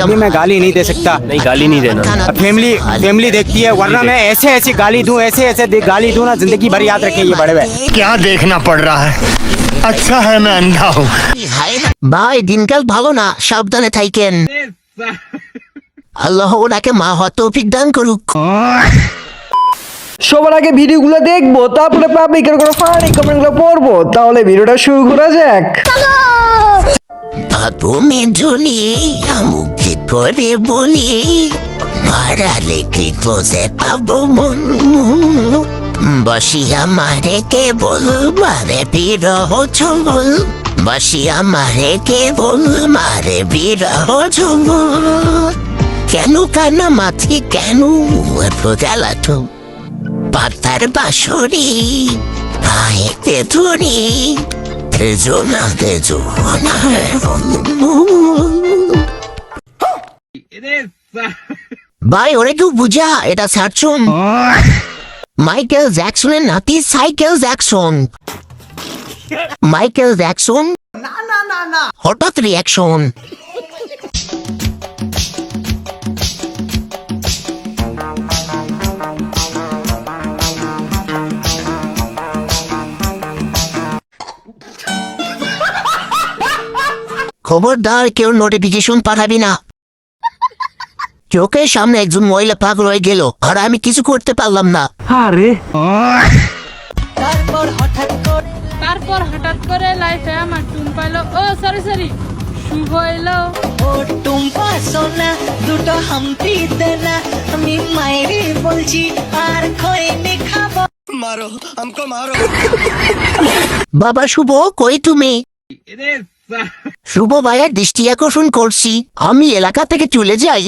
अभी मैं गाली नहीं दे सकता। नहीं, गाली नहीं देना। फैमिली देखती है, वरना मैं ऐसे ऐसे गाली दूं, ऐसे ऐसे गाली दूं ना, जिंदगी भर याद रखें ये बड़े भाई। क्या देखना पड़ रहा है? अच्छा है मैं अंधा हूँ। ভাই দিনকাল ভালো না, সাবধানে থাকেন। আল্লাহ ওনাকে মা হওয়ার তৌফিক দান করুক। সবার আগে ভিডিওগুলো দেখবো, তারপরে পাবলিকের কোনো ফানি কমেন্টগুলো পড়বো। তাহলে ভিডিওটা শুরু করা যাক। তুমি জুলি মুখে করে বলি, মারালে কি বোঝে পাবো মন, বসিয়া মারে কে বল মারে বিরহ ছবল, বসিয়া মারে কে বল মারে বিরহ ছবল, কেন কানা মাথি কেন এত জ্বালাতো, পাতার বাসরি পায়েতে ধরি, তেজনা তেজনা ভাই ওরে কেউ বুঝা এটা সার্চুন মাইকেল জ্যাকসনের নাতি সাইকেল জ্যাকসন। মাইকেল জ্যাকসন হঠাৎ রিয়াকশন। খবরদার কেউ নোটিফিকেশন পাঠাবি না। চোখের সামনে একজন মহিলা পাগল হয়ে গেল আর আমি কিছু করতে পারলাম না। আরে তারপর হঠাৎ করে লাইফে আমার টুম পাইলো, ও সরি শুভ এলো। ও টুম্পা সোনা দুটো হামটি দেনা, আমি মায়েরে বলছি আর খইনি খাবো। मारो हमको मारो। বাবা শুভ কই তুমি? শুভ ভাইয়ের দৃষ্টি আকর্ষণ করছি, আমি এলাকা থেকে চলে যাই।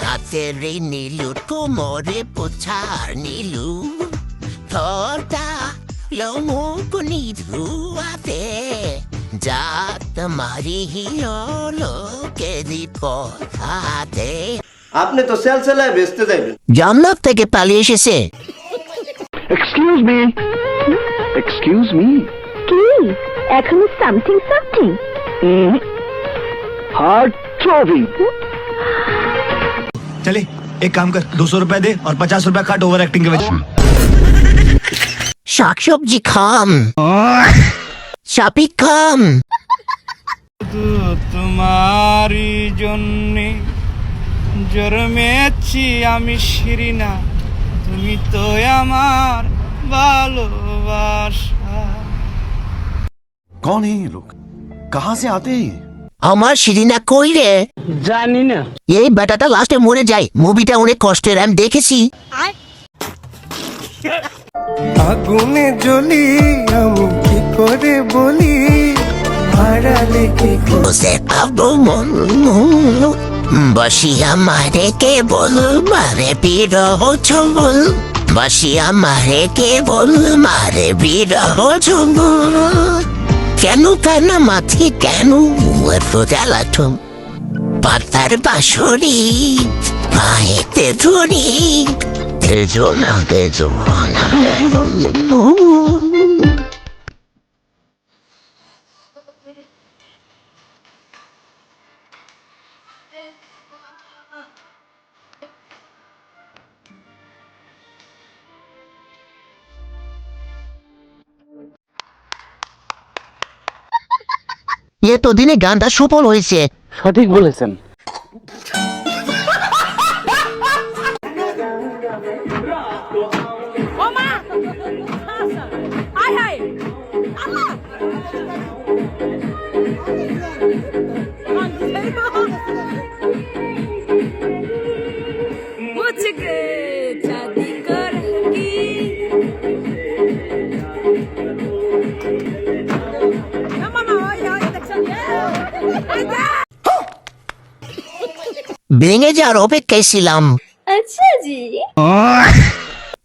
হাতের নীলু কোমরে পোছার নীলু, ঠোঁটা লমুক নিধুয়াতে, যা তোমারি লোকে দিপথাতে। আপনি তো সেলসেলায় বেচতে যাবেন। জান্নাত থেকে পালিয়ে এসেছে। এক্সকিউজ মি কি এখনো সামথিং हार्ट चौबी। चले एक काम कर, 200 रुपए दे और 50 रुपए काट ओवर एक्टिंग के वजह। শাকসবজি খাম, চাপি খাম। তোমারই জন্যে জন্মেছি আমি শিরিনা, তুমি তো আমার ভালোবাসা। कौन है ये लोग? कहाँ से आते हैं? আমার শিরিনা কই রে? জানি না। এই বেটাটা লাস্টে মরে যায়। মুভিটা অনেক কষ্টের, আমি দেখেছি। আগুনে জ্বলি আমি কি করে বলি, হারালে কি বুঝে পাবো মন, বসিয়া মারে কে বল মারে বিরহ ছবল, বসিয়া মারে কে বল মারে বিরহ ছবল, কেন কানা মাথি কেন এত জ্বালাতো, পাতার বাসরি পায়েতে ধরি, তেজনা তেজনা। এতদিনে গানটা সফল হয়েছে। সঠিক বলেছেন। ভেঙে যাওয়ার অপেক্ষায় ছিলাম। আচ্ছা জি।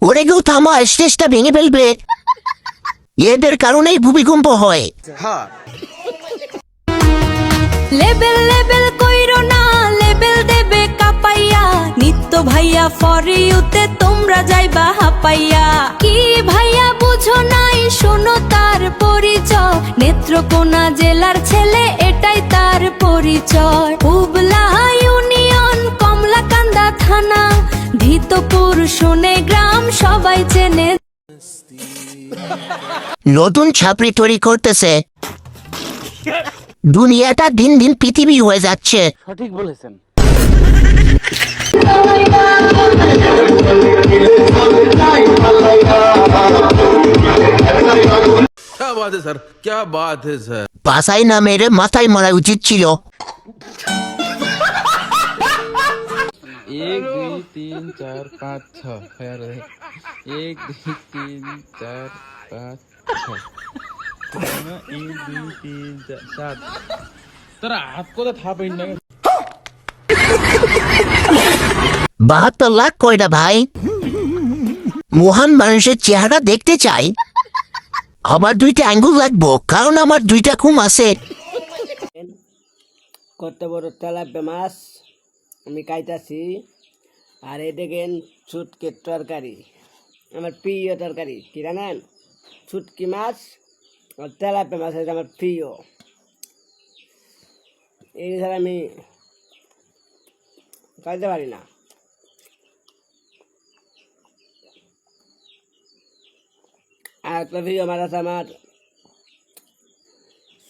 ওরে কেউ থামা, স্টেজটা ভেঙে ফেলবে। এদের কারণেই ভূমিকম্প হয়। লেবেল লেবেল কইরো না, লেবেল দেবে কাপাইয়া, নিত্য ভাইয়া ফর ইউতে তোমরা যাইবা হাপাইয়া। কি ভাইয়া বুঝো নেত্রকোনা জেলার ছেলে এটাই তার পরিচয় হুবলা ইউনিয়ন কমলাকান্দা থানা ধিতপুর শোনে গ্রাম সবাই চেনে নতুন ছাপড়ি তৈরি করতেছে দুনিয়াটা দিন দিন পৃথিবী হয়ে যাচ্ছে সঠিক বলেছেন। क्या बात है सर, क्या बात है सर। পাশাই না মেরে মাথায় মারা উচিত ছিল। 1 2 3 4 5 6 खैर 1 2 3 4 5 6 1 2 3 4 7 तर हात को त थाहा पाइन 72 লাখ কয়টা ভাই? মহান মানুষের চেহারা দেখতে চাই। আমার 2টা আঙ্গুল লাগবো কারণ আমার 2টা ঘুম আছে। কত বড় তেলাপিয়া মাছ আমি খাইতাছি আর এই দেখেন শুটকির তরকারি আমার প্রিয় তরকারি কি জানেন শুটকি মাছ আর তেলাপিয়া মাছ এটা আমার প্রিয় এই ছাড়া আমি খাইতে পারি না আর একটা প্রিয় মাছ আছে আমার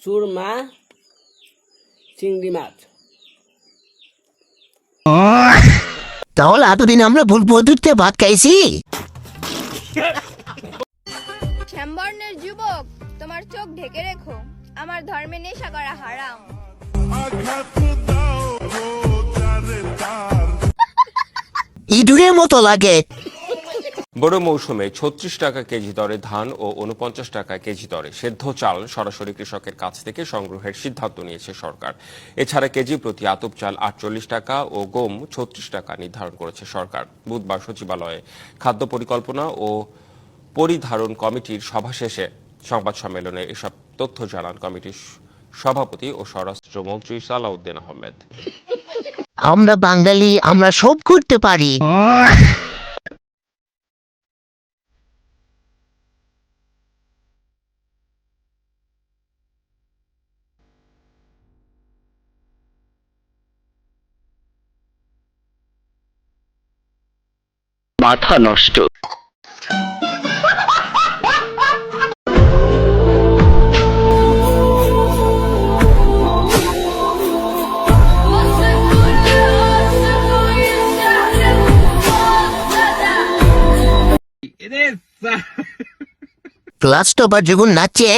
সুরমা চিংড়ি মাছ তাহলে এতদিন আমরা ভুল পদ্ধতিতে ভাত খাইছি। শ্যামবর্ণের যুবক তোমার চোখ ঢেকে রেখো আমার ধর্মে নেশা করা হারাম ইঁদুরের মতো লাগে। বড় মৌসুমে ৩৬ টাকা কেজি দরে ধান ও ৪৯ টাকা কেজি দরে সেদ্ধ চাল সরাসরি কৃষকের কাছ থেকে সংগ্রহের সিদ্ধান্ত নিয়েছে সরকার। এছাড়া কেজি প্রতি আতপ চাল ৪৮ টাকা ও গম ৩৬ টাকা নির্ধারণ করেছে সরকার। বুধবার সচিবালয়ে খাদ্য পরিকল্পনা ও পরিধারণ কমিটির সভা শেষে সংবাদ সম্মেলনে এসব তথ্য জানান কমিটির সভাপতি ও স্বরাষ্ট্রমন্ত্রী সালাউদ্দিন আহমেদ। আমরা বাঙালি, আমরা সব করতে পারি। মাথা নষ্ট। ক্লাস টপার যখন নাচে